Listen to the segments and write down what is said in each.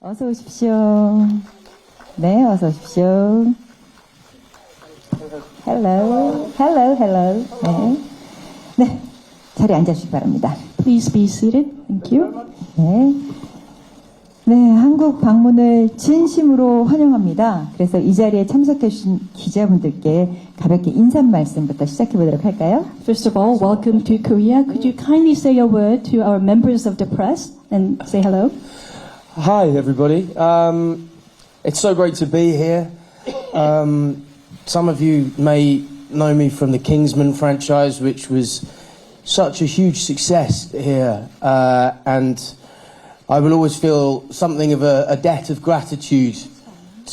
어서 오십시오. 네, 어서 오십시오. Hello, hello, hello. 네, 네, 자리에 앉아주시기 바랍니다. Please be seated. Thank you. 네, 네, 한국 방문을 진심으로 환영합니다. 그래서 이 자리에 참석해주신 기자분들께 가볍게 인사 말씀부터 시작해보도록 할까요? First of all, welcome to Korea. Could you kindly say a word to our members of the press and say hello? Hi, everybody. It's so great to be here. Some of you may know me from the Kingsman franchise, which was such a huge success here. And I will always feel something of a debt of gratitude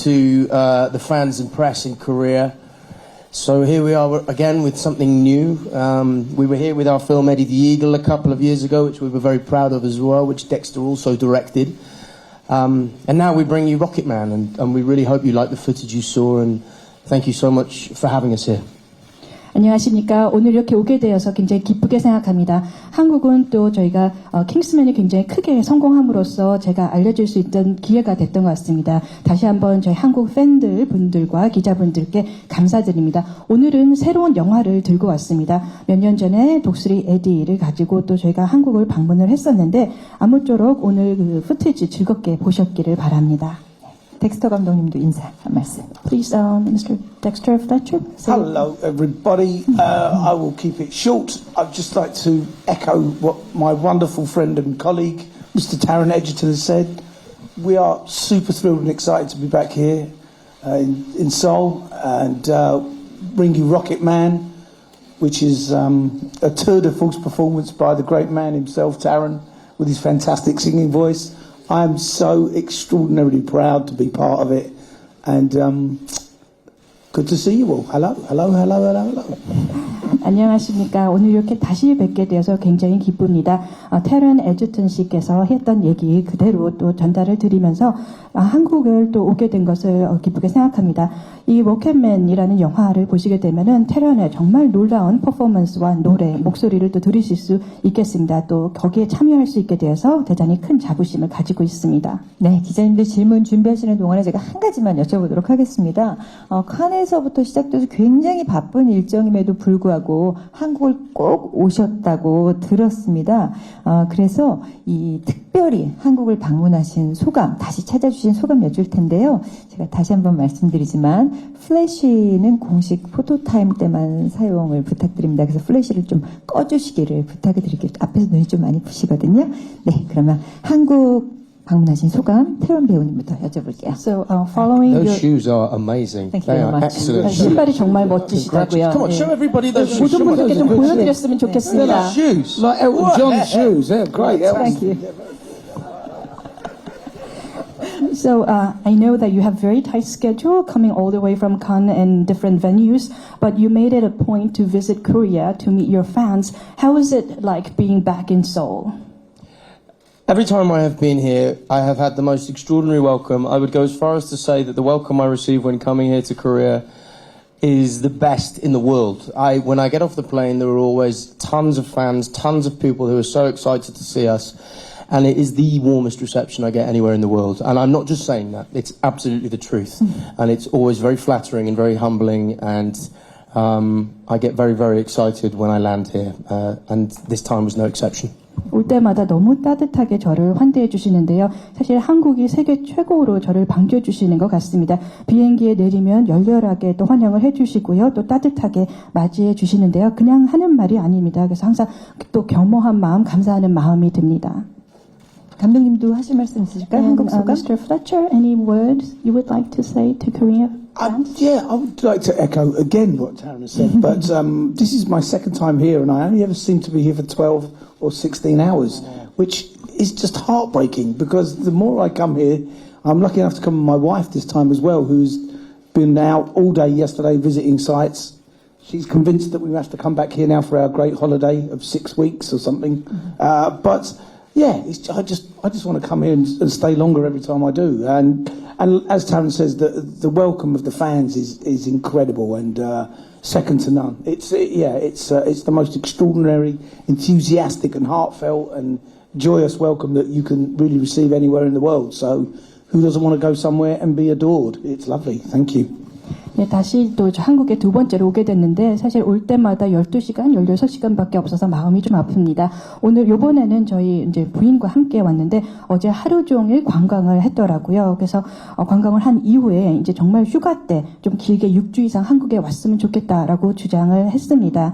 to the fans and press in Korea. So here we are again with something new. We were here with our film Eddie the Eagle a couple of years ago, which we were very proud of as well, which Dexter also directed. And now we bring you Rocket Man, and we really hope you like the footage you saw, and thank you so much for having us here. 안녕하십니까. 오늘 이렇게 오게 되어서 굉장히 기쁘게 생각합니다. 한국은 또 저희가 킹스맨이 굉장히 크게 성공함으로써 제가 알려줄 수 있던 기회가 됐던 것 같습니다. 다시 한번 저희 한국 팬들 분들과 기자분들께 감사드립니다. 오늘은 새로운 영화를 들고 왔습니다. 몇 년 전에 독수리 에디를 가지고 또 저희가 한국을 방문을 했었는데 아무쪼록 오늘 그 푸티지 즐겁게 보셨기를 바랍니다. 덱스터 감독님도 인사 한 말씀. Please, Mr. Dexter Fletcher. Hello, everybody. I will keep it short. I'd just like to echo what my wonderful friend and colleague, Mr. Taron Egerton, has said. We are super thrilled and excited to be back here in Seoul and bring you Rocket Man, which is a tour de force performance by the great man himself, Taron, with his fantastic singing voice. I'm so extraordinarily proud to be part of it, and good to see you all. Hello, hello, hello, hello, hello. 안녕하십니까. 오늘 이렇게 다시 뵙게 되어서 굉장히 기쁩니다. 테런 에즈튼 씨께서 했던 얘기 그대로 또 전달을 드리면서 한국을 또 오게 된 것을 기쁘게 생각합니다. 이 로켓맨이라는 영화를 보시게 되면은 테런의 정말 놀라운 퍼포먼스와 노래, 목소리를 또 들으실 수 있겠습니다. 또 거기에 참여할 수 있게 되어서 대단히 큰 자부심을 가지고 있습니다. 네, 기자님들 질문 준비하시는 동안에 제가 한 가지만 여쭤보도록 하겠습니다. 칸에서부터 시작돼서 굉장히 바쁜 일정임에도 불구하고 한국을 꼭 오셨다고 들었습니다. 그래서 이 특별히 한국을 방문하신 소감, 다시 찾아주신 소감 여쭐 텐데요. 제가 다시 한번 말씀드리지만 플래시는 공식 포토타임 때만 사용을 부탁드립니다. 그래서 플래시를 좀 꺼주시기를 부탁을 드릴게요. 앞에서 눈이 좀 많이 부시거든요. 네, 그러면 한국 방문하신 소감 태원 배우님부터 여쭤볼게요. So, following Those your shoes are amazing. Thank you They very are much. excellent shoes. 신발이 정말 멋지시다고요. Come on, show everybody those shoes. 모든 분들께 좀 보여드렸으면 They're 좋겠습니다. like shoes, like Elton John's shoes. They're great. Thank you. So I know that you have very tight schedule coming all the way from Cannes and different venues, but you made it a point to visit Korea to meet your fans. How is it like being back in Seoul? Every time I have been here, I have had the most extraordinary welcome. I would go as far as to say that the welcome I receive when coming here to Korea is the best in the world. When I get off the plane, there are always tons of fans, tons of people who are so excited to see us. And it is the warmest reception I get anywhere in the world. And I'm not just saying that, it's absolutely the truth. And it's always very flattering and very humbling. And I get very, very excited when I land here. And this time was no exception. 올 때마다 너무 따뜻하게 저를 환대해 주시는데요. 사실 한국이 세계 최고로 저를 반겨 주시는 것 같습니다. 비행기에 내리면 열렬하게 또 환영을 해 주시고요. 또 따뜻하게 맞이해 주시는데요. 그냥 하는 말이 아닙니다. 그래서 항상 또 겸허한 마음, 감사하는 마음이 듭니다. 감독님도 하실 말씀 있으실까요? 한국 소감? Mr. Fletcher, any words you would like to say to Korea fans? Yeah, I would like to echo again what Taron has said, but this is my second time here, and I only ever seem to be here for 12 or 16 hours, which is just heartbreaking, because the more I come here, I'm lucky enough to come with my wife this time as well, who's been out all day yesterday visiting sites. She's convinced that we have to come back here now for our great holiday of 6 weeks or something, but yeah, I just want to come here and stay longer every time I do. And as Taron says, the welcome of the fans is incredible and second to none. It's the most extraordinary, enthusiastic and heartfelt and joyous welcome that you can really receive anywhere in the world. So who doesn't want to go somewhere and be adored? It's lovely. Thank you. 네, 다시 또 한국에 두 번째로 오게 됐는데 사실 올 때마다 12시간, 16시간밖에 없어서 마음이 좀 아픕니다. 요번에는 저희 이제 부인과 함께 왔는데 어제 하루 종일 관광을 했더라고요. 그래서 관광을 한 이후에 이제 정말 휴가 때 좀 길게 6주 이상 한국에 왔으면 좋겠다라고 주장을 했습니다.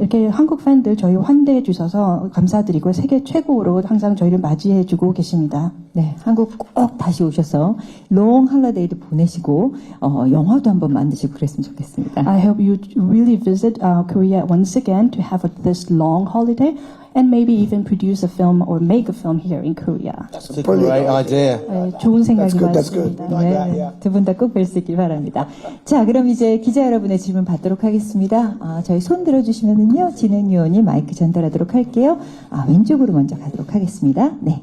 이렇게 한국 팬들 저희 환대해 주셔서 감사드리고 세계 최고로 항상 저희를 맞이해 주고 계십니다. 네, 한국 꼭 다시 오셔서 롱 할러데이도 보내시고 영화도 한번 만드시고 그랬으면 좋겠습니다. I hope you really visit Korea once again to have this long holiday and maybe even produce a film or make a film here in Korea. That's a great idea. 네, 좋은 생각이 That's good. 많습니다. Like that, yeah. 두 분 다 꼭 뵐 수 있길 바랍니다. 자, 그럼 이제 기자 여러분의 질문 받도록 하겠습니다. 저희 손 들어주시면은요, 진행위원이 마이크 전달하도록 할게요. 왼쪽으로 먼저 가도록 하겠습니다. 네.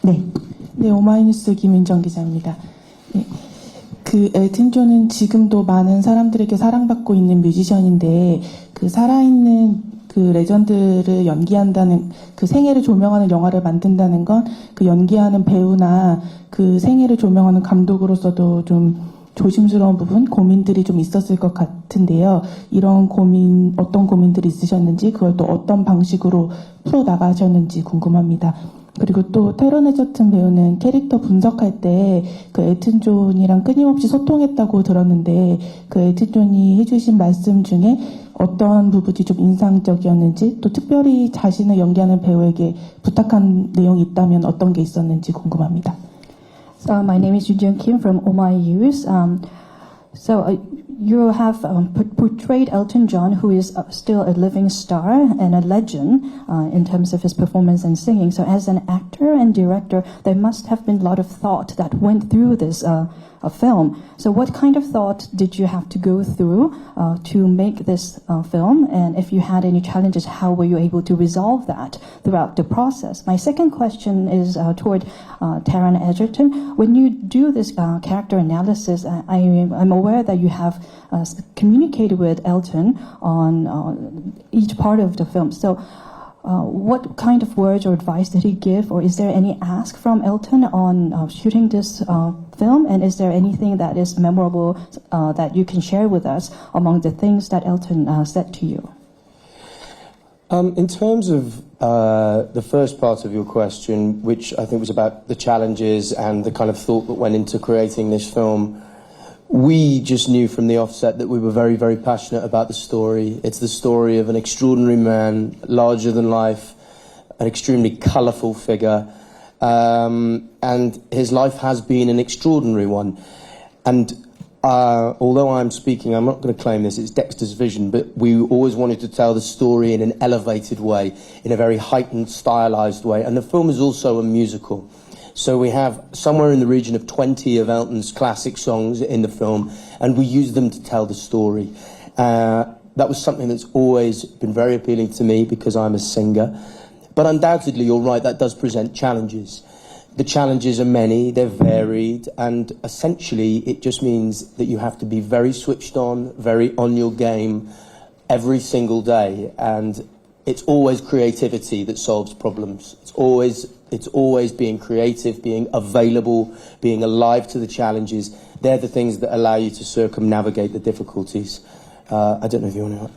네. 네, 오마이뉴스 김윤정 기자입니다. 네, 그 엘튼 존은 지금도 많은 사람들에게 사랑받고 있는 뮤지션인데 그 살아있는 그 레전드를 연기한다는 그 생애를 조명하는 영화를 만든다는 건 그 연기하는 배우나 그 생애를 조명하는 감독으로서도 좀 조심스러운 부분, 고민들이 좀 있었을 것 같은데요. 이런 고민, 어떤 고민들이 있으셨는지 그걸 또 어떤 방식으로 풀어나가셨는지 궁금합니다. 그리고 또 테런 에저튼 배우는 캐릭터 분석할 때 그 엘튼 존이랑 끊임없이 소통했다고 들었는데 그 엘튼 존이 해주신 말씀 중에 어떤 부분이 좀 인상적이었는지 또 특별히 자신을 연기하는 배우에게 부탁한 내용이 있다면 어떤 게 있었는지 궁금합니다. So my name is Yoon Kim from OMIUS. You have portrayed Elton John, who is still a living star and a legend in terms of his performance and singing. So as an actor and director, there must have been a lot of thought that went through this film. So what kind of thought did you have to go through to make this film? And if you had any challenges, how were you able to resolve that throughout the process? My second question is toward Taron Egerton. When you do this character analysis, I'm aware that you have communicated with Elton on each part of the film. So what kind of words or advice did he give, or is there any ask from Elton on shooting this film? And is there anything that is memorable that you can share with us among the things that Elton said to you? In terms of the first part of your question, which I think was about the challenges and the kind of thought that went into creating this film, we just knew from the offset that we were very, very passionate about the story. It's the story of an extraordinary man, larger than life, an extremely colourful figure, and his life has been an extraordinary one. And although I'm speaking, I'm not going to claim this, it's Dexter's vision, but we always wanted to tell the story in an elevated way, in a very heightened, stylised way. And the film is also a musical. So we have somewhere in the region of 20 of Elton's classic songs in the film, and we use them to tell the story. That was something that's always been very appealing to me because I'm a singer. But undoubtedly, you're right, that does present challenges. The challenges are many, they're varied, and essentially it just means that you have to be very switched on, very on your game every single day. And it's always creativity that solves problems. It's always being creative, being available, being alive to the challenges. They're the things that allow you to circumnavigate the difficulties. I don't know if you want to...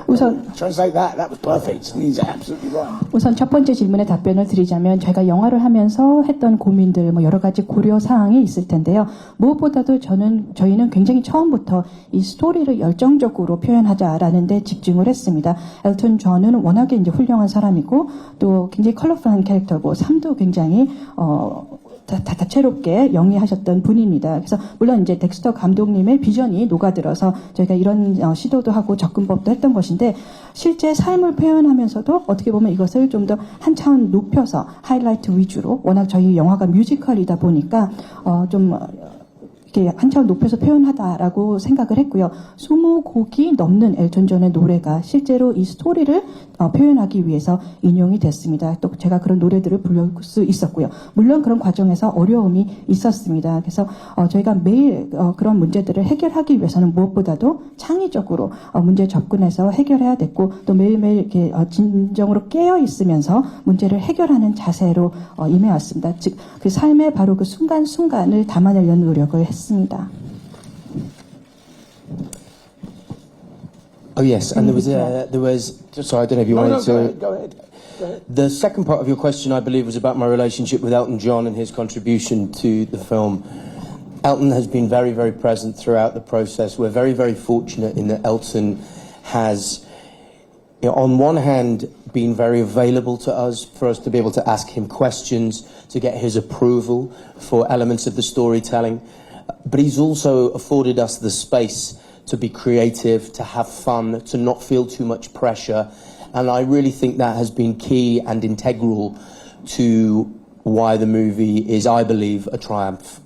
우선 Translate that. That was perfect. He's absolutely right. 우선 첫 번째 질문에 답변을 드리자면 저희가 영화를 하면서 했던 고민들 여러 가지 고려 사항이 있을 텐데요. 무엇보다도 저희는 굉장히 처음부터 이 스토리를 열정적으로 표현하자라는 데 집중을 했습니다. 엘튼 존은 워낙에 이제 훌륭한 사람이고 또 굉장히 컬러풀한 캐릭터고 삶도 굉장히 다채롭게 영위하셨던 분입니다. 그래서 물론 이제 덱스터 감독님의 비전이 녹아들어서 저희가 이런 시도도 하고 접근법도 했던 것인데 실제 삶을 표현하면서도 어떻게 보면 이것을 좀 더 한 차원 높여서 하이라이트 위주로 워낙 저희 영화가 뮤지컬이다 보니까 좀 이렇게 한참 높여서 표현하다라고 생각을 했고요. 20곡이 넘는 엘튼 존의 노래가 실제로 이 스토리를 표현하기 위해서 인용이 됐습니다. 또 제가 그런 노래들을 부를 수 있었고요. 물론 그런 과정에서 어려움이 있었습니다. 그래서 저희가 매일 그런 문제들을 해결하기 위해서는 무엇보다도 창의적으로 문제에 접근해서 해결해야 됐고 또 매일매일 이렇게 진정으로 깨어 있으면서 문제를 해결하는 자세로 임해왔습니다. 즉 그 삶의 바로 그 순간순간을 담아내려는 노력을 했습니다. Oh yes, and there was. Sorry, I don't know if you wanted to. Go ahead. The second part of your question, I believe, was about my relationship with Elton John and his contribution to the film. Elton has been very, very present throughout the process. We're very, very fortunate in that Elton has, on one hand, been very available to us for us to be able to ask him questions, to get his approval for elements of the storytelling. But he's also afforded us the space to be creative, to have fun, to not feel too much pressure. And I really think that has been key and integral to why the movie is, I believe, a triumph.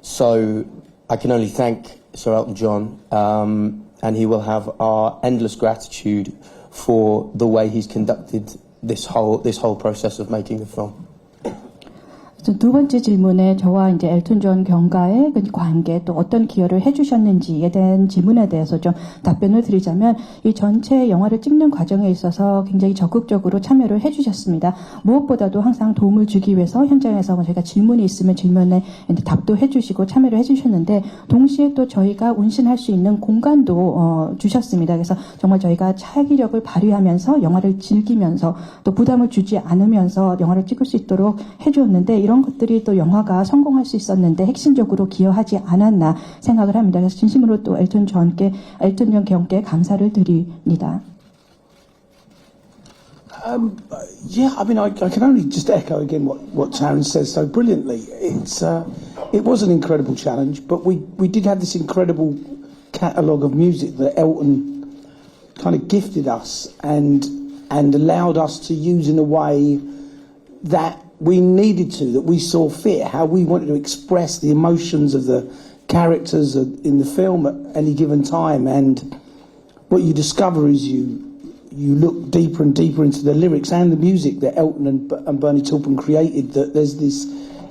So I can only thank Sir Elton John, and he will have our endless gratitude for the way he's conducted this whole process of making the film. 두 번째 질문에 저와 이제 엘튼 존 경가의 그 관계 또 어떤 기여를 해주셨는지에 대한 질문에 대해서 좀 답변을 드리자면 이 전체 영화를 찍는 과정에 있어서 굉장히 적극적으로 참여를 해주셨습니다. 무엇보다도 항상 도움을 주기 위해서 현장에서 저희가 질문이 있으면 질문에 답도 해주시고 참여를 해주셨는데 동시에 또 저희가 운신할 수 있는 공간도 주셨습니다. 그래서 정말 저희가 차기력을 발휘하면서 영화를 즐기면서 또 부담을 주지 않으면서 영화를 찍을 수 있도록 해주었는데 이런 것들이 또 영화가 성공할 수 있었는데 핵심적으로 기여하지 않았나 생각을 합니다. 그래서 진심으로 또 엘튼 존 경께 감사를 드립니다. Yeah, I mean, I can only just echo again what Taryn says so brilliantly. It was an incredible challenge, but we did have this incredible catalogue of music that Elton kind of gifted us and allowed us to use in a way that we needed to, that we saw fit, how we wanted to express the emotions of the characters in the film at any given time. And what you discover is you look deeper and deeper into the lyrics and the music that Elton and Bernie Taupin created, that there's this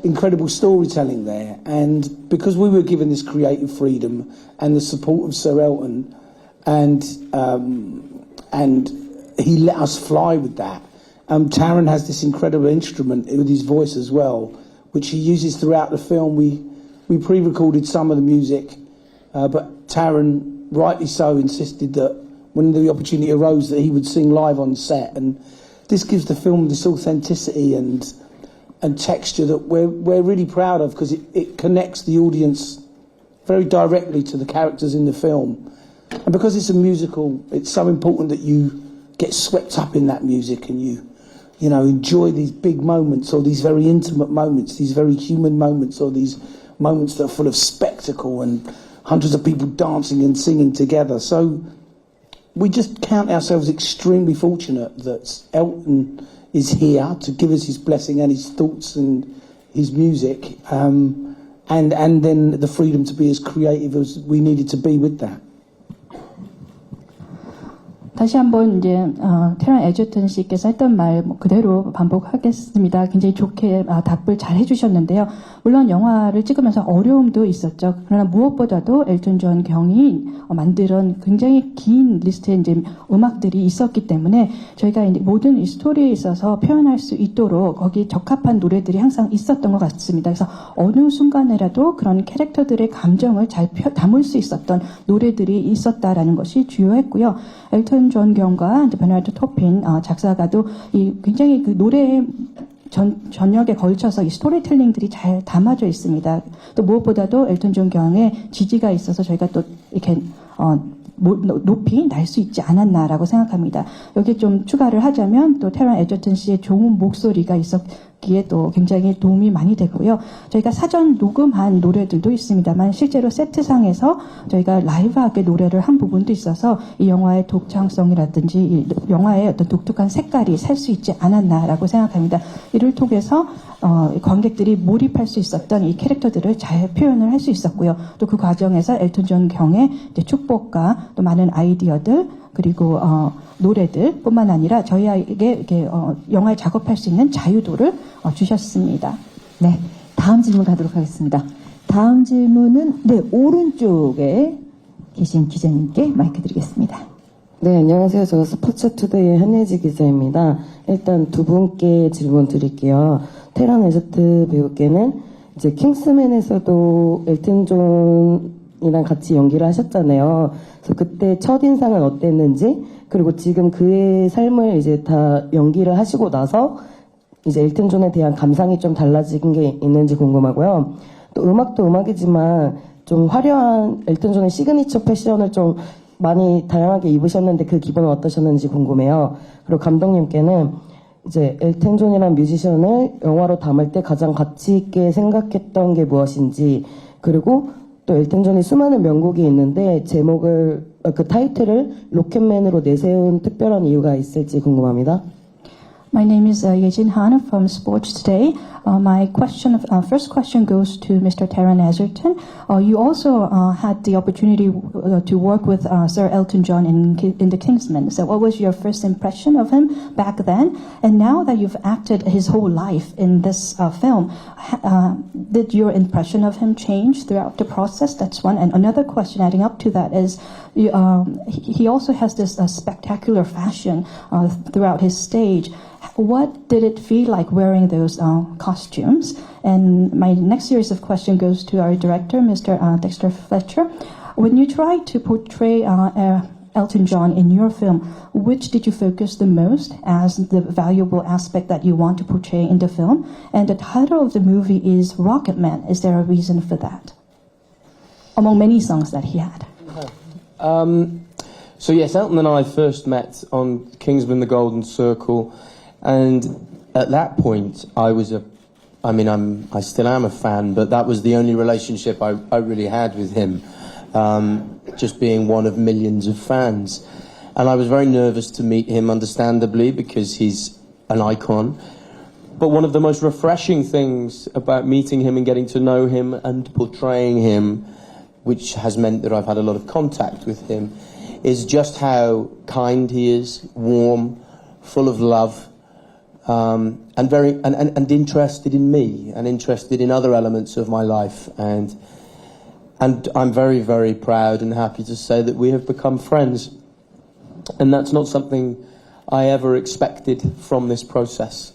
incredible storytelling there. And because we were given this creative freedom and the support of Sir Elton, and he let us fly with that. Taron has this incredible instrument with his voice as well, which he uses throughout the film. We pre-recorded some of the music, but Taron, rightly so, insisted that when the opportunity arose that he would sing live on set, and this gives the film this authenticity and texture that we're really proud of, because it connects the audience very directly to the characters in the film. And because it's a musical, it's so important that you get swept up in that music and you enjoy these big moments, or these very intimate moments, these very human moments, or these moments that are full of spectacle and hundreds of people dancing and singing together. So we just count ourselves extremely fortunate that Elton is here to give us his blessing and his thoughts and his music, and then the freedom to be as creative as we needed to be with that. 다시 한번 이제 테런 에저튼 씨께서 했던 말 그대로 반복하겠습니다. 굉장히 좋게 답을 잘 해주셨는데요. 물론 영화를 찍으면서 어려움도 있었죠. 그러나 무엇보다도 엘튼 존 경이 만든 굉장히 긴 리스트의 이제 음악들이 있었기 때문에 저희가 이제 모든 이 스토리에 있어서 표현할 수 있도록 거기에 적합한 노래들이 항상 있었던 것 같습니다. 그래서 어느 순간에라도 그런 캐릭터들의 감정을 잘 담을 수 있었던 노래들이 있었다라는 것이 주요했고요. 엘튼 존 경과 베너드 토핀 작사가도 이 굉장히 그 노래의 전역에 걸쳐서 이 스토리텔링들이 잘 담아져 있습니다. 또 무엇보다도 엘튼 존 경의 지지가 있어서 저희가 또 이렇게 높이 날 수 있지 않았나라고 생각합니다. 여기 좀 추가를 하자면 또 테런 에저튼 씨의 좋은 목소리가 있었기 기에 또 굉장히 도움이 많이 됐고요. 저희가 사전 녹음한 노래들도 있습니다만 실제로 세트상에서 저희가 라이브하게 노래를 한 부분도 있어서 이 영화의 독창성이라든지 이 영화의 어떤 독특한 색깔이 살 수 있지 않았나라고 생각합니다. 이를 통해서 관객들이 몰입할 수 있었던 이 캐릭터들을 잘 표현을 할 수 있었고요. 또 그 과정에서 엘튼 존 경의 이제 축복과 또 많은 아이디어들 그리고 노래들뿐만 아니라 저희에게 이렇게 영화를 작업할 수 있는 자유도를 주셨습니다. 네, 다음 질문 가도록 하겠습니다. 다음 질문은 네, 오른쪽에 계신 기자님께 마이크 드리겠습니다. 네, 안녕하세요. 저 스포츠투데이의 한예지 기자입니다. 일단 두 분께 질문 드릴게요. 테런 에저트 배우께는 이제 킹스맨에서도 엘튼 존이랑 같이 연기를 하셨잖아요. 그래서 그때 첫인상은 어땠는지, 그리고 지금 그의 삶을 이제 다 연기를 하시고 나서 이제 엘튼 존에 대한 감상이 좀 달라진 게 있는지 궁금하고요. 또 음악도 음악이지만 좀 화려한 엘튼 존의 시그니처 패션을 좀 많이 다양하게 입으셨는데 그 기분은 어떠셨는지 궁금해요. 그리고 감독님께는 이제 엘튼 존이라는 뮤지션을 영화로 담을 때 가장 가치 있게 생각했던 게 무엇인지, 그리고 또 엘튼 존이 수많은 명곡이 있는데 제목을 그 타이틀을 로켓맨으로 내세운 특별한 이유가 있을지 궁금합니다. My name is Yejin Han from Sports Today. My first question goes to Mr. Taron Egerton. You also had the opportunity to work with Sir Elton John in The Kingsman. So what was your first impression of him back then? And now that you've acted his whole life in this film, did your impression of him change throughout the process? That's one. And another question adding up to that is, he also has this spectacular fashion throughout his stage. What did it feel like wearing those costumes? And my next series of questions goes to our director, Mr. Dexter Fletcher. When you tried to portray Elton John in your film, which did you focus the most as the valuable aspect that you want to portray in the film? And the title of the movie is Rocket Man. Is there a reason for that? Among many songs that he had. So yes, Elton and I first met on Kingsman: The Golden Circle, and at that point I still am a fan, but that was the only relationship I really had with him, just being one of millions of fans. And I was very nervous to meet him, understandably, because he's an icon. But one of the most refreshing things about meeting him and getting to know him and portraying him, which has meant that I've had a lot of contact with him, is just how kind he is, warm, full of love, and very and interested in me and interested in other elements of my life. And I'm very, very proud and happy to say that we have become friends. And that's not something I ever expected from this process.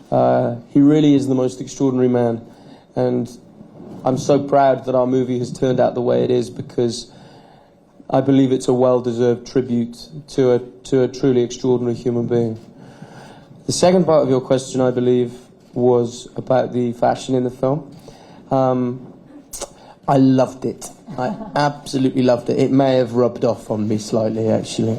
He really is the most extraordinary man, and I'm so proud that our movie has turned out the way it is, because I believe it's a well-deserved tribute to a truly extraordinary human being. The second part of your question, I believe, was about the fashion in the film. I loved it. I absolutely loved it. It may have rubbed off on me slightly, actually.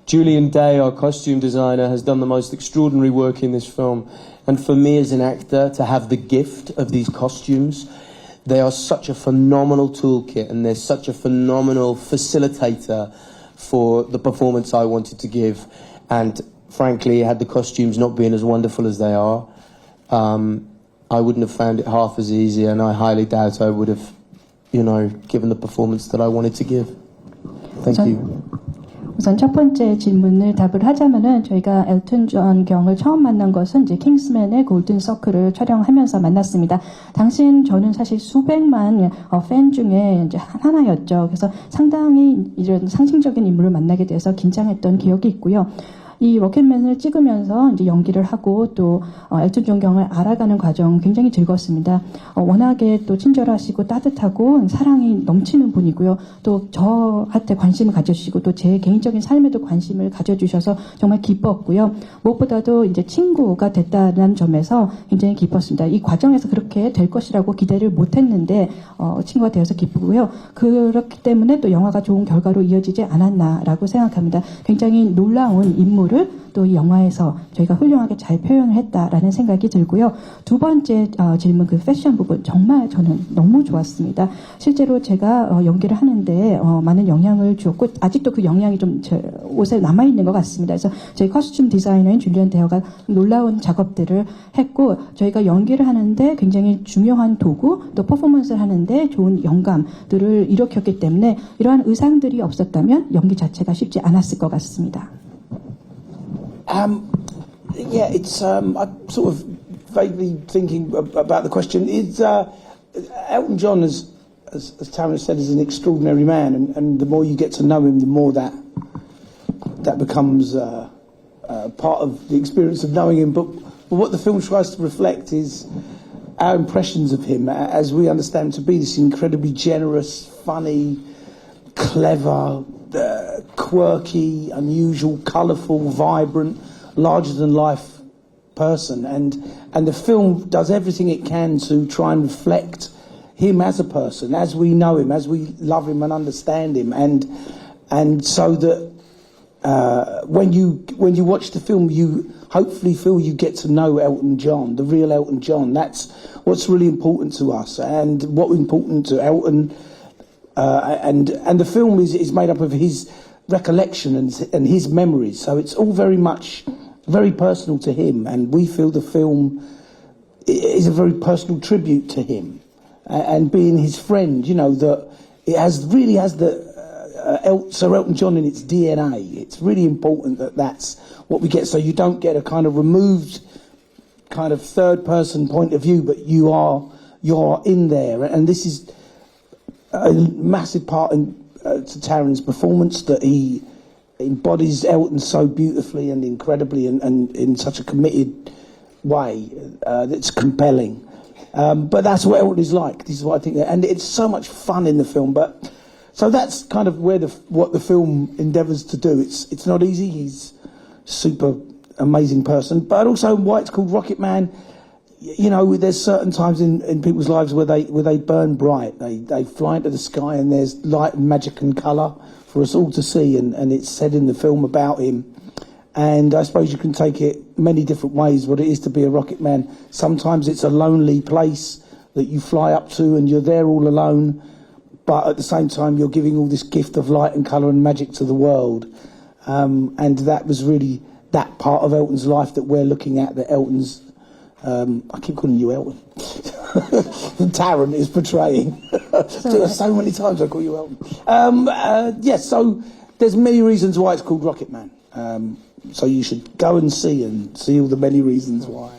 Julian Day, our costume designer, has done the most extraordinary work in this film. And for me as an actor, to have the gift of these costumes, they are such a phenomenal toolkit, and they're such a phenomenal facilitator for the performance I wanted to give. And frankly, had the costumes not been as wonderful as they are, I wouldn't have found it half as easy, and I highly doubt I would have, given the performance that I wanted to give. Thank you. 우선 첫 번째 질문을 답을 하자면은 저희가 엘튼 존 경을 처음 만난 것은 이제 킹스맨의 골든 서클을 촬영하면서 만났습니다. 당시엔 저는 사실 수백만 팬 중에 이제 하나였죠. 그래서 상당히 이런 상징적인 인물을 만나게 돼서 긴장했던 기억이 있고요. 이 로켓맨을 찍으면서 이제 연기를 하고 또 엘튼 존 경을 알아가는 과정 굉장히 즐거웠습니다. 워낙에 또 친절하시고 따뜻하고 사랑이 넘치는 분이고요. 또 저한테 관심을 가져주시고 또 제 개인적인 삶에도 관심을 가져주셔서 정말 기뻤고요. 무엇보다도 이제 친구가 됐다는 점에서 굉장히 기뻤습니다. 이 과정에서 그렇게 될 것이라고 기대를 못했는데 친구가 되어서 기쁘고요. 그렇기 때문에 또 영화가 좋은 결과로 이어지지 않았나라고 생각합니다. 굉장히 놀라운 인물 요소를 또 이 영화에서 저희가 훌륭하게 잘 표현을 했다라는 생각이 들고요. 두 번째 질문 그 패션 부분 정말 저는 너무 좋았습니다. 실제로 제가 연기를 하는데 많은 영향을 주었고 아직도 그 영향이 좀 제 옷에 남아있는 것 같습니다. 그래서 저희 커스튬 디자이너인 줄리안 데어가 놀라운 작업들을 했고 저희가 연기를 하는데 굉장히 중요한 도구 또 퍼포먼스를 하는데 좋은 영감들을 일으켰기 때문에 이러한 의상들이 없었다면 연기 자체가 쉽지 않았을 것 같습니다. Yeah, it's. I'm sort of vaguely thinking about the question. Is Elton John, as Taryn said, is an extraordinary man, and the more you get to know him, the more that becomes part of the experience of knowing him. But what the film tries to reflect is our impressions of him, as we understand him to be this incredibly generous, funny, clever, quirky, unusual, colourful, vibrant, larger-than-life person, and the film does everything it can to try and reflect him as a person, as we know him, as we love him and understand him, and so that when you watch the film, you hopefully feel you get to know Elton John, the real Elton John. That's what's really important to us, and what's important to Elton. And the film is made up of his recollection and his memories, so it's all very much very personal to him, and we feel the film is a very personal tribute to him, and being his friend, you know, that it really has the Sir Elton John in its DNA. It's really important that that's what we get, so you don't get a kind of removed kind of third person point of view, but you're in there, and this is a massive part to Taron's performance, that he embodies Elton so beautifully and incredibly and in such a committed way that's compelling. But that's what Elton is like. This is what I think, and it's so much fun in the film. But so that's kind of where what the film endeavours to do. It's not easy. He's a super amazing person, but also why it's called Rocket Man. You know, there's certain times in people's lives where they burn bright. They fly into the sky, and there's light and magic and colour for us all to see, and it's said in the film about him. And I suppose you can take it many different ways, what it is to be a rocket man. Sometimes it's a lonely place that you fly up to and you're there all alone, but at the same time you're giving all this gift of light and colour and magic to the world. And that was really that part of Elton's life that we're looking at, that Elton's I keep calling you Elton. Taron is portraying. So many times I call you Elton. Yes, so there's many reasons why it's called Rocket Man. So you should go and see all the many reasons why.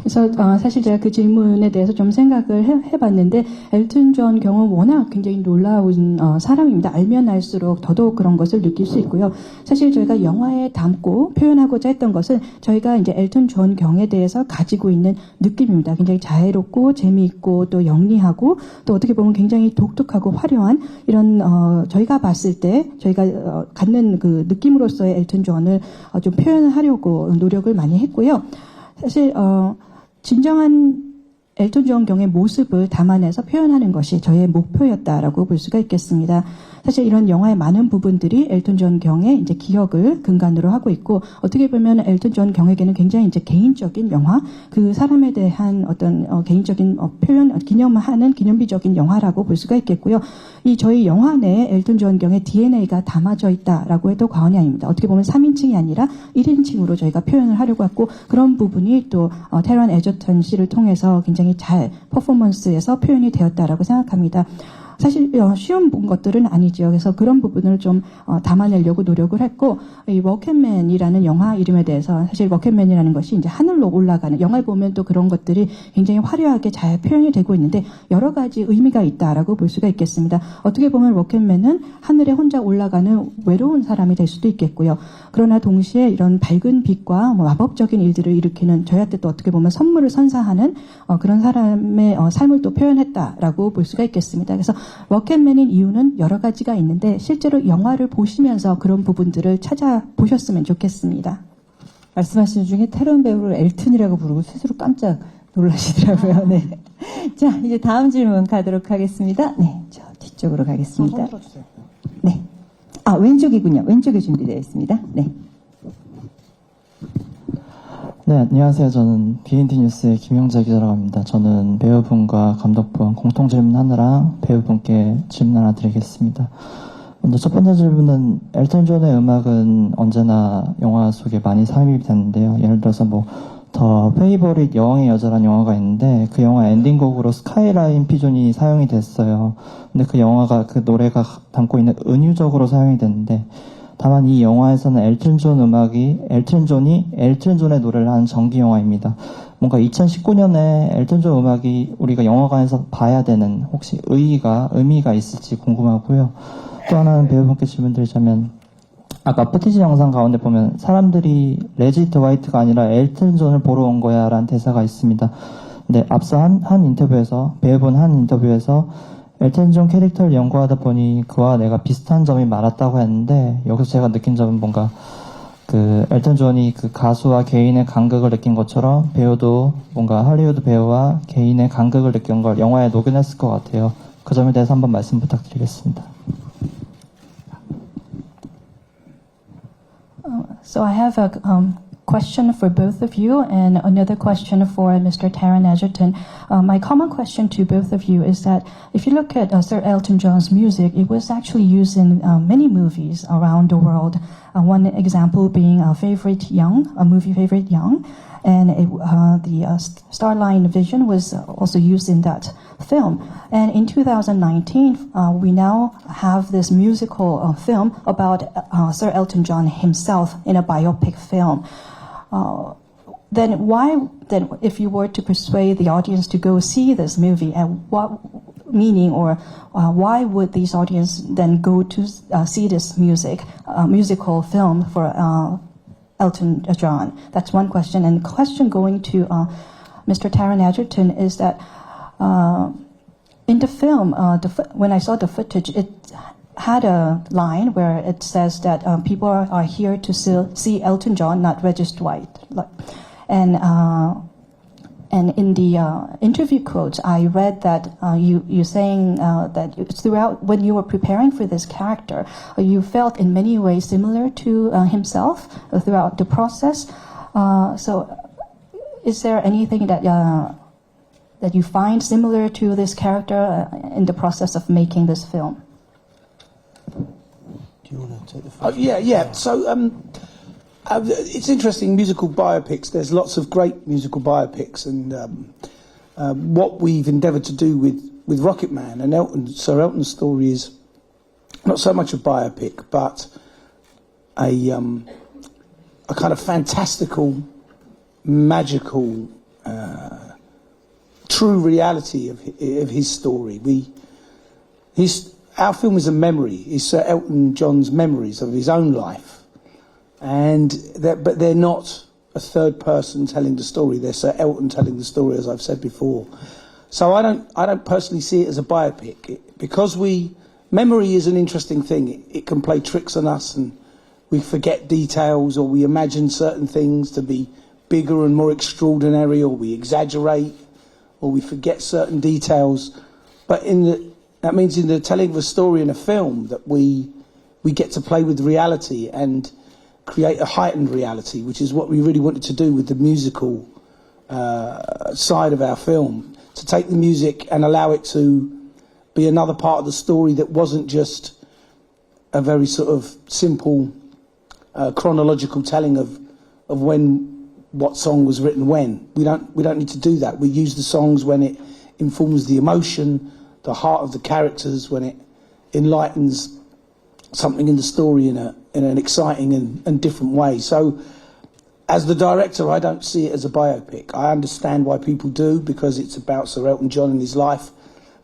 그래서 사실 제가 그 질문에 대해서 좀 생각을 해봤는데 엘튼 존 경우는 워낙 굉장히 놀라운 사람입니다. 알면 알수록 더더욱 그런 것을 느낄 수 있고요. 사실 저희가 영화에 담고 표현하고자 했던 것은 저희가 이제 엘튼 존 경에 대해서 가지고 있는 느낌입니다. 굉장히 자애롭고 재미있고 또 영리하고 또 어떻게 보면 굉장히 독특하고 화려한 이런 저희가 봤을 때 저희가 갖는 그 느낌으로서의 엘튼 존을 좀 표현하려고 노력을 많이 했고요. 사실 진정한 엘튼 존 경의 모습을 담아내서 표현하는 것이 저의 목표였다라고 볼 수가 있겠습니다. 사실 이런 영화의 많은 부분들이 엘튼 존 경의 이제 기억을 근간으로 하고 있고, 어떻게 보면 엘튼 존 경에게는 굉장히 이제 개인적인 영화, 그 사람에 대한 어떤 개인적인 표현, 기념하는 기념비적인 영화라고 볼 수가 있겠고요. 이 저희 영화 내에 엘튼 존 경의 DNA가 담아져 있다라고 해도 과언이 아닙니다. 어떻게 보면 3인칭이 아니라 1인칭으로 저희가 표현을 하려고 했고, 그런 부분이 또 테런 에저턴 씨를 통해서 굉장히 잘 퍼포먼스에서 표현이 되었다라고 생각합니다. 사실 쉬운 것들은 아니죠. 그래서 그런 부분을 좀 담아내려고 노력을 했고, 이 워켓맨이라는 영화 이름에 대해서 사실 워켓맨이라는 것이 이제 하늘로 올라가는, 영화를 보면 또 그런 것들이 굉장히 화려하게 잘 표현이 되고 있는데 여러 가지 의미가 있다라고 볼 수가 있겠습니다. 어떻게 보면 워켓맨은 하늘에 혼자 올라가는 외로운 사람이 될 수도 있겠고요. 그러나 동시에 이런 밝은 빛과 마법적인 일들을 일으키는, 저희한테 또 어떻게 보면 선물을 선사하는 그런 사람의 삶을 또 표현했다라고 볼 수가 있겠습니다. 그래서 워켓맨인 이유는 여러 가지가 있는데 실제로 영화를 보시면서 그런 부분들을 찾아보셨으면 좋겠습니다. 말씀하시는 중에 테런 배우를 엘튼이라고 부르고 스스로 깜짝 놀라시더라고요. 네. 자, 이제 다음 질문 가도록 하겠습니다. 네, 저 뒤쪽으로 가겠습니다. 손 들어주세요. 네. 아, 왼쪽이군요. 왼쪽에 준비되어 있습니다. 네. 네, 안녕하세요. 저는 BNT 뉴스의 김영재 기자라고 합니다. 저는 배우분과 감독분 공통 질문하느라 배우분께 질문 하나 드리겠습니다. 먼저 첫 번째 질문은 엘튼 존의 음악은 언제나 영화 속에 많이 삽입이 됐는데요. 예를 들어서 더 페이버릿 여왕의 여자라는 영화가 있는데 그 영화 엔딩곡으로 스카이라인 피존이 사용이 됐어요. 근데 그 영화가 그 노래가 담고 있는 은유적으로 사용이 됐는데 다만 이 영화에서는 엘튼 존이 엘튼 존의 노래를 하는 정기 영화입니다. 뭔가 2019년에 엘튼 존 음악이 우리가 영화관에서 봐야 되는 혹시 의미가 있을지 궁금하고요. 또 하나는 배우분께 질문드리자면 아까 푸티지 영상 가운데 보면 사람들이 레지 드와이트가 아니라 엘튼 존을 보러 온 거야 라는 대사가 있습니다. 근데 앞서 배우분 한 인터뷰에서 엘튼 존 캐릭터를 연구하다 보니 그와 내가 비슷한 점이 많았다고 했는데 여기서 제가 느낀 점은 뭔가 그 엘튼 존이 그 가수와 개인의 간극을 느낀 것처럼 배우도 뭔가 할리우드 배우와 개인의 간극을 느낀 걸 영화에 녹여냈을 것 같아요. 그 점에 대해서 한번 말씀 부탁드리겠습니다. So I have a question for both of you and another question for Mr. Taron Egerton. My common question to both of you is that if you look at Sir Elton John's music, it was actually used in many movies around the world. One example being a movie Favorite Young, and the Starline Vision was also used in that film. And in 2019, we now have this musical film about Sir Elton John himself in a biopic film. Then if you were to persuade the audience to go see this movie, and what meaning or why would these audience then go to see this musical film for Elton John? That's one question. And question going to Mr. Taron Egerton is that in the film, when I saw the footage, it had a line where it says that people are here to see Elton John, not Regis Dwight. And in the interview quotes, I read that you saying that throughout when you were preparing for this character, you felt in many ways similar to himself throughout the process. So, is there anything that you find similar to this character in the process of making this film? Do you want to take the first? Yeah. So it's interesting, musical biopics. There's lots of great musical biopics, and what we've endeavoured to do with Rocket Man and Sir Elton's story is not so much a biopic, but a kind of fantastical, magical, true reality of his story. Our film is a memory. It's Sir Elton John's memories of his own life, but they're not a third person telling the story. They're Sir Elton telling the story, as I've said before. So I don't personally see it as a biopic because memory is an interesting thing. It can play tricks on us, and we forget details, or we imagine certain things to be bigger and more extraordinary, or we exaggerate, or we forget certain details. But that means in the telling of a story in a film that we get to play with reality and create a heightened reality, which is what we really wanted to do with the musical side of our film, to take the music and allow it to be another part of the story that wasn't just a very sort of simple chronological telling of what song was written when. We don't need to do that. We use the songs when it informs the emotion, the heart of the characters, when it enlightens something in the story in an exciting and different way. So, as the director, I don't see it as a biopic. I understand why people do, because it's about Sir Elton John and his life.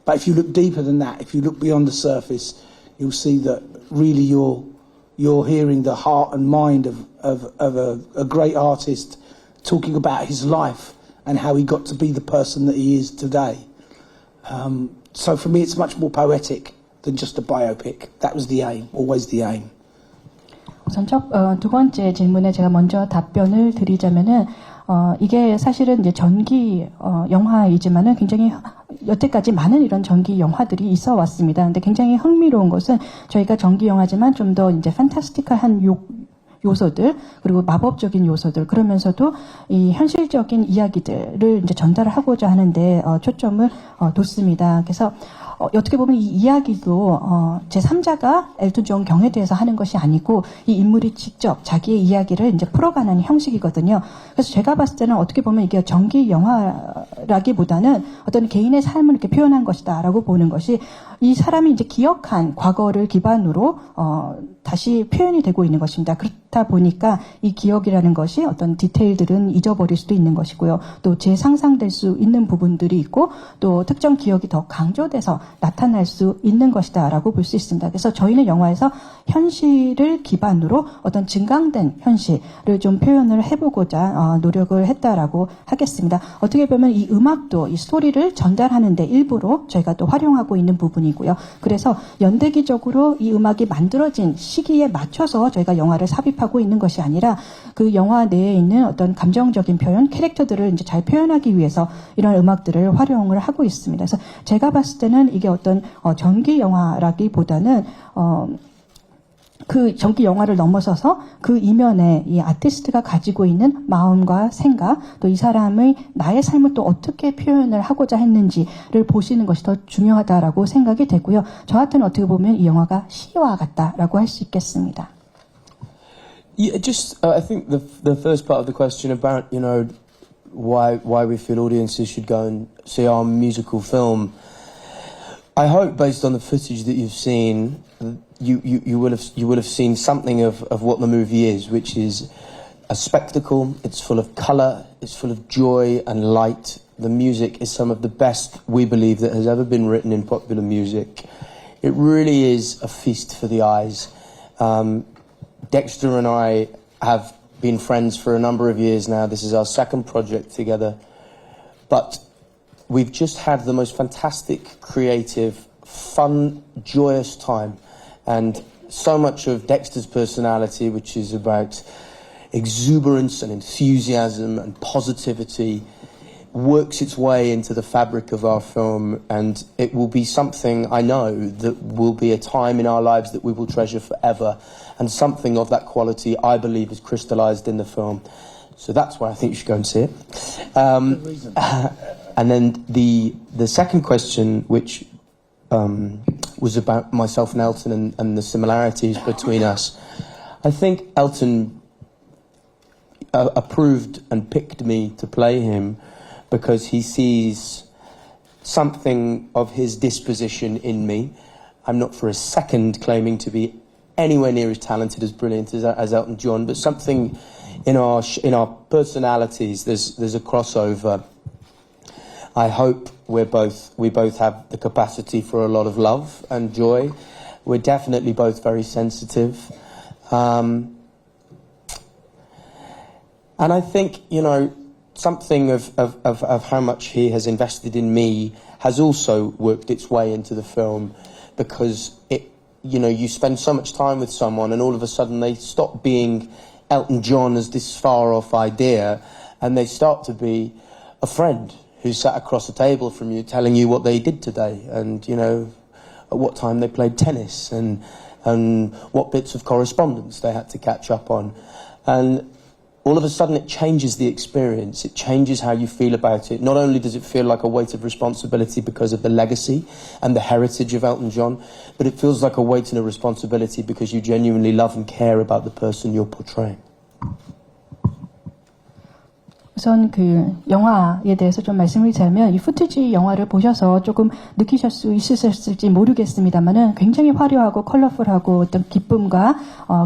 But if you look deeper than that, if you look beyond the surface, you'll see that really you're hearing the heart and mind of a great artist talking about his life and how he got to be the person that he is today. So for me, it's much more poetic than just a biopic. That was the aim, always the aim. 우선 두 번째 질문에 제가 먼저 답변을 드리자면은 이게 사실은 이제 전기 영화이지만은 굉장히 여태까지 많은 이런 전기 영화들이 있어 왔습니다. 근데 굉장히 흥미로운 것은 저희가 전기 영화지만 좀 더 이제 판타스티컬한 요소들 그리고 마법적인 요소들 그러면서도 이 현실적인 이야기들을 이제 전달을 하고자 하는데 초점을 뒀습니다. 그래서 어떻게 보면 이 이야기도 제3자가 엘튼 존 경에 대해서 하는 것이 아니고 이 인물이 직접 자기의 이야기를 이제 풀어가는 형식이거든요. 그래서 제가 봤을 때는 어떻게 보면 이게 전기 영화라기보다는 어떤 개인의 삶을 이렇게 표현한 것이다라고 보는 것이 이 사람이 이제 기억한 과거를 기반으로 다시 표현이 되고 있는 것입니다. 그렇다 보니까 이 기억이라는 것이 어떤 디테일들은 잊어버릴 수도 있는 것이고요. 또 재상상될 수 있는 부분들이 있고 또 특정 기억이 더 강조돼서 나타날 수 있는 것이다라고 볼 수 있습니다. 그래서 저희는 영화에서 현실을 기반으로 어떤 증강된 현실을 좀 표현을 해보고자 노력을 했다라고 하겠습니다. 어떻게 보면 이 음악도 이 스토리를 전달하는데 일부러 저희가 또 활용하고 있는 부분이고요. 그래서 연대기적으로 이 음악이 만들어진 시기에 맞춰서 저희가 영화를 삽입하고 있는 것이 아니라 그 영화 내에 있는 어떤 감정적인 표현, 캐릭터들을 이제 잘 표현하기 위해서 이런 음악들을 활용을 하고 있습니다. 그래서 제가 봤을 때는 이게 어떤 전기 영화라기보다는 그 전기 영화를 넘어서서 그 이면에 이 아티스트가 가지고 있는 마음과 생각, 또 이 사람의 나의 삶을 또 어떻게 표현을 하고자 했는지를 보시는 것이 더 중요하다라고 생각이 되고요. 저한테는 어떻게 보면 이 영화가 시와 같다라고 할 수 있겠습니다. Yeah, just I think the first part of the question about why we feel audiences should go and see our musical film. I hope, based on the footage that you've seen, you will have seen something of what the movie is, which is a spectacle. It's full of colour. It's full of joy and light. The music is some of the best, we believe, that has ever been written in popular music. It really is a feast for the eyes. Dexter and I have been friends for a number of years now. This is our second project together. But we've just had the most fantastic, creative, fun, joyous time. And so much of Dexter's personality, which is about exuberance and enthusiasm and positivity, works its way into the fabric of our film, and it will be something, I know, that will be a time in our lives that we will treasure forever, and something of that quality, I believe, is crystallized in the film. So that's why I think you should go and see it. And then the second question, which was about myself and Elton and the similarities between us. I think Elton approved and picked me to play him because he sees something of his disposition in me. I'm not for a second claiming to be anywhere near as talented, as brilliant as Elton John, but something in our personalities, there's a crossover. I hope we both have the capacity for a lot of love and joy. We're definitely both very sensitive. And I think, something of how much he has invested in me has also worked its way into the film, because you spend so much time with someone and all of a sudden they stop being Elton John as this far off idea and they start to be a friend who sat across the table from you telling you what they did today and, at what time they played tennis and what bits of correspondence they had to catch up on. And all of a sudden it changes the experience. It changes how you feel about it. Not only does it feel like a weight of responsibility because of the legacy and the heritage of Elton John, but it feels like a weight and a responsibility because you genuinely love and care about the person you're portraying. 우선 그 영화에 대해서 좀 말씀을 드리면 이 후티지 영화를 보셔서 조금 느끼실 수 있으셨을지 모르겠습니다만은 굉장히 화려하고 컬러풀하고 어떤 기쁨과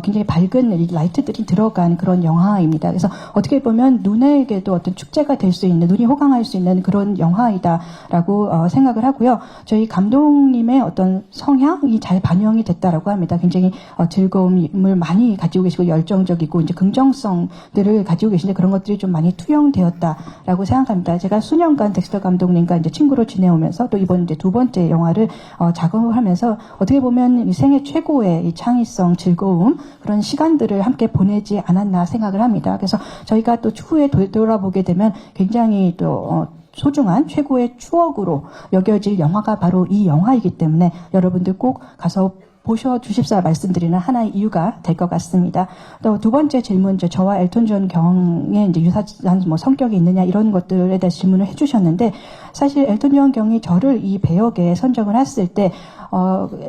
굉장히 밝은 라이트들이 들어간 그런 영화입니다. 그래서 어떻게 보면 눈에게도 어떤 축제가 될 수 있는, 눈이 호강할 수 있는 그런 영화이다라고 생각을 하고요. 저희 감독님의 어떤 성향이 잘 반영이 됐다라고 합니다. 굉장히 즐거움을 많이 가지고 계시고 열정적이고 이제 긍정성들을 가지고 계신데 그런 것들이 좀 많이 투영되었다라고 생각합니다. 제가 수년간 덱스터 감독님과 이제 친구로 지내오면서 또 이번 이제 두 번째 영화를 작업을 하면서 어떻게 보면 이 생애 최고의 이 창의성, 즐거움 그런 시간들을 함께 보내지 않았나 생각을 합니다. 그래서 저희가 또 추후에 돌아보게 되면 굉장히 또 소중한 최고의 추억으로 여겨질 영화가 바로 이 영화이기 때문에 여러분들 꼭 가서 보셔 주십사 말씀드리는 하나의 이유가 될 것 같습니다. 또 두 번째 질문, 저와 엘톤 존 경의 이제 유사한 뭐 성격이 있느냐 이런 것들에 대해서 질문을 해주셨는데, 사실 엘톤 존 경이 저를 이 배역에 선정을 했을 때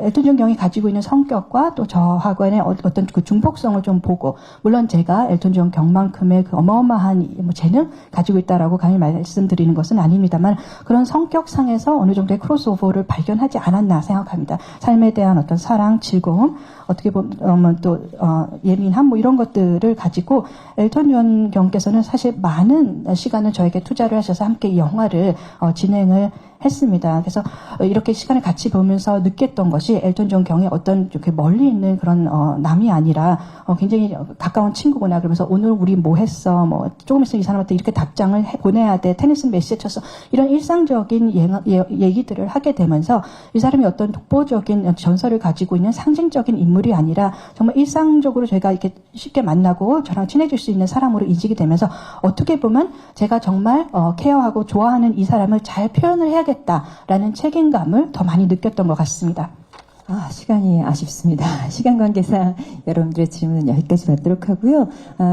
엘톤 존 경이 가지고 있는 성격과 또 저하고의 어떤 그 중복성을 좀 보고, 물론 제가 엘톤 존 경만큼의 그 어마어마한 뭐 재능 가지고 있다라고 감히 말씀드리는 것은 아닙니다만, 그런 성격상에서 어느 정도의 크로스오버를 발견하지 않았나 생각합니다. 삶에 대한 어떤 사랑, 즐거움, 어떻게 보면 또 예민함 뭐 이런 것들을 가지고 엘톤 존 경께서는 사실 많은 시간을 저에게 투자를 하셔서 함께 이 영화를 진행을 했습니다. 그래서 이렇게 시간을 같이 보면서 느꼈던 것이, 엘톤 존 경이 어떤 이렇게 멀리 있는 그런 남이 아니라 굉장히 가까운 친구구나. 그러면서 오늘 우리 뭐 했어? 뭐 조금 있으면 이 사람한테 이렇게 답장을 보내야 돼. 테니스 메시지 쳤어. 이런 일상적인 얘기들을 하게 되면서 이 사람이 어떤 독보적인 전설을 가지고 있는 상징적인 인물이 아니라 정말 일상적으로 저희가 이렇게 쉽게 만나고 저랑 친해질 수 있는 사람으로 인식이 되면서, 어떻게 보면 제가 정말 케어하고 좋아하는 이 사람을 잘 표현을 해야겠다라는 책임감을 더 많이 느꼈던 것 같습니다. 시간이 아쉽습니다. 시간 관계상 여러분들의 질문은 여기까지 받도록 하고요.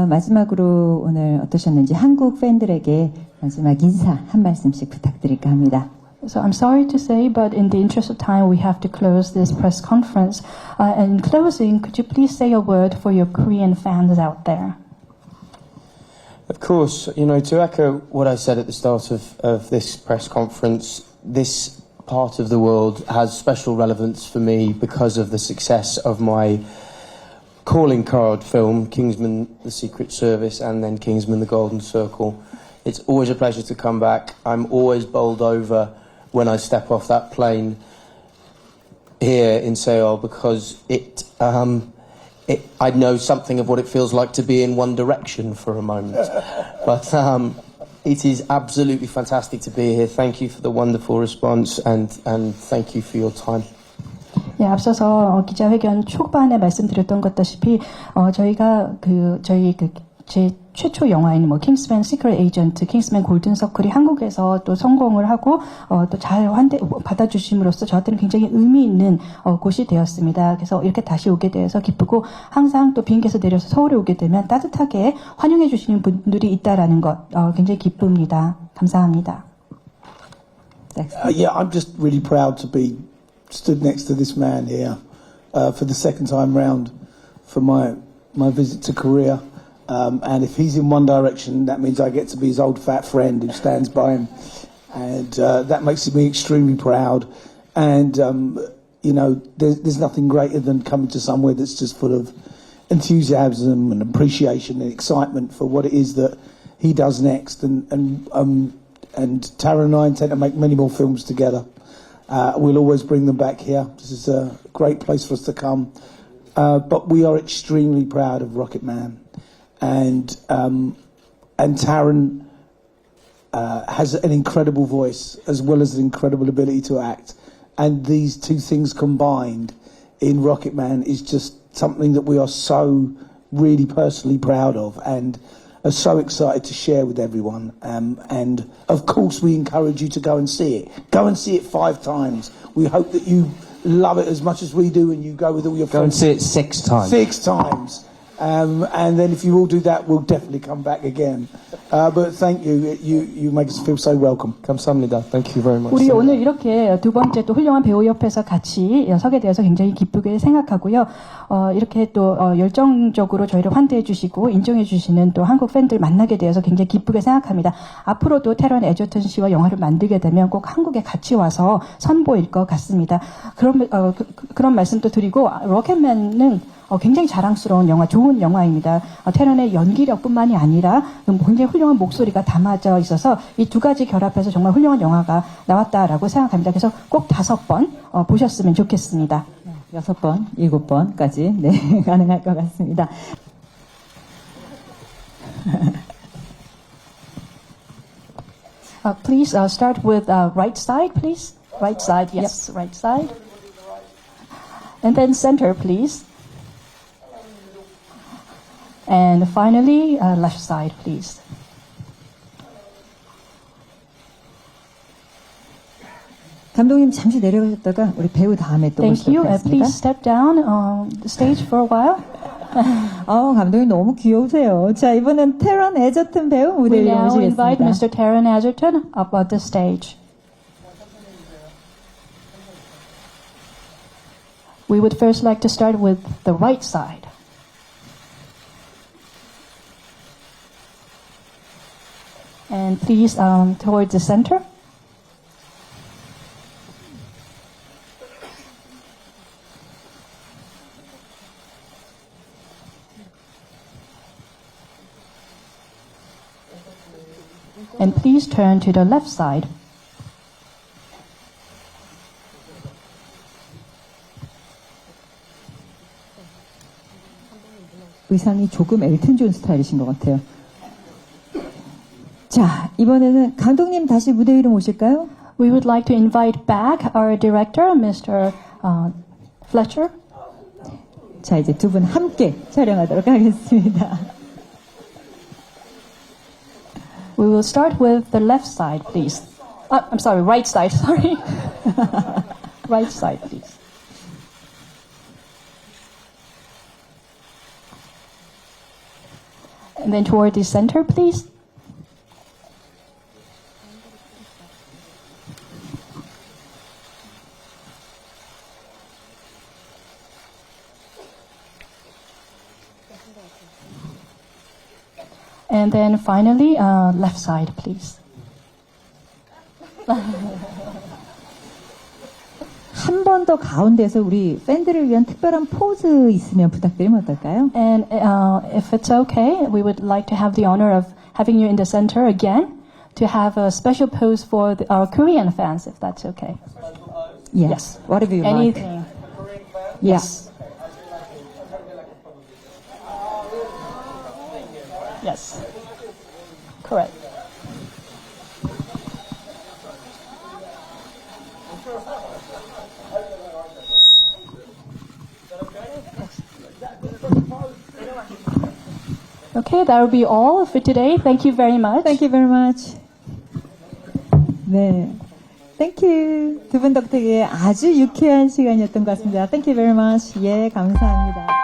마지막으로 오늘 어떠셨는지 한국 팬들에게 마지막 인사 한 말씀씩 부탁드릴까 합니다. So I'm sorry to say, but in the interest of time, we have to close this press conference. In closing, could you please say a word for your Korean fans out there? Of course, to echo what I said at the start of this press conference, this part of the world has special relevance for me because of the success of my calling card film, Kingsman: The Secret Service, and then Kingsman: The Golden Circle. It's always a pleasure to come back. I'm always bowled over when I step off that plane here in Seoul, because I know something of what it feels like to be in One Direction for a moment. But it is absolutely fantastic to be here. Thank you for the wonderful response, and thank you for your time. 네, 앞서서 기자회견 초반에 말씀드렸던 것다시피 저희가 제 최초 영화인 킹스맨 시크릿 에이전트, 킹스맨 골든 서클이 한국에서 또 성공을 하고 또 잘 받아주심으로써 저한테는 굉장히 의미 있는 곳이 되었습니다. 그래서 이렇게 다시 오게 되어서 기쁘고, 항상 또 비행기에서 내려서 서울에 오게 되면 따뜻하게 환영해 주시는 분들이 있다라는 것 굉장히 기쁩니다. 감사합니다. Yeah, I'm just really proud to be stood next to this man here for the second time round for my visit to Korea. And if he's in One Direction, that means I get to be his old fat friend who stands by him. And that makes me extremely proud. And, there's nothing greater than coming to somewhere that's just full of enthusiasm and appreciation and excitement for what it is that he does next. And Tara and I intend to make many more films together. We'll always bring them back here. This is a great place for us to come. But we are extremely proud of Rocket Man. And Taron has an incredible voice as well as an incredible ability to act. And these two things combined in Rocket Man is just something that we are so really personally proud of and are so excited to share with everyone. And of course we encourage you to go and see it. Go and see it 5 times. We hope that you love it as much as we do and you go with all your friends. Go and see it 6 times. 6 times. And then if you all do that, we'll definitely come back again. But thank you. You make us feel so welcome. 감사합니다. Thank you very much. 우리 오늘 이렇게 두 번째 또 훌륭한 배우 옆에서 같이 서게 되어서 굉장히 기쁘게 생각하고요. 이렇게 또 열정적으로 저희를 환대해 주시고 인정해 주시는 또 한국 팬들 만나게 되어서 굉장히 기쁘게 생각합니다. 앞으로도 테런 에저턴 씨와 영화를 만들게 되면 꼭 한국에 같이 와서 선보일 것 같습니다. 그런 말씀도 드리고, 로켓맨은 굉장히 자랑스러운 영화, 좋은 영화입니다. 테런의 연기력뿐만이 아니라 굉장히 훌륭한 목소리가 담아져 있어서 이 두 가지 결합해서 정말 훌륭한 영화가 나왔다라고 생각합니다. 그래서 꼭 5번 보셨으면 좋겠습니다. 6번, 7번까지 네, 가능할 것 같습니다. Please start with right side, please. Right side, yes, yep. Right side. And then center, please. And finally, left side, please. 감독님 잠시 내려가셨다가 우리 배우 다음에 또 Thank you. 모시도록 하겠습니다. Please step down on the stage for a while. 감독님 너무 귀여우세요. 자, 이번엔 테런 에저튼 배우 무대 We 위로 now invite 모시겠습니다. Mr. Taron Egerton up on the stage. We would first like to start with the right side. And please, towards the center. And please turn to the left side. 의상이 조금 엘튼 존 스타일이신 것 같아요. 자, 이번에는 감독님 다시 무대 위로 모실까요? We would like to invite back our director, Mr. Fletcher. 자, 이제 두 분 함께 촬영하도록 하겠습니다. We will start with the left side, please. I'm sorry, right side, sorry. Right side, please. And then toward the center, please. And then finally, left side, please. 한 번 더 가운데서 우리 팬들을 위한 특별한 포즈 있으면 부탁드리면 어떨까요? And if it's okay, we would like to have the honor of having you in the center again to have a special pose for our Korean fans, if that's okay. Yes. Whatever you like. Anything. Yes. Yes. Correct. Okay, that will be all for today. Thank you very much. Thank you very much. 네. Thank you. 두 분 덕택에 아주 유쾌한 시간이었던 것 같습니다. Thank you very much. 예, 감사합니다.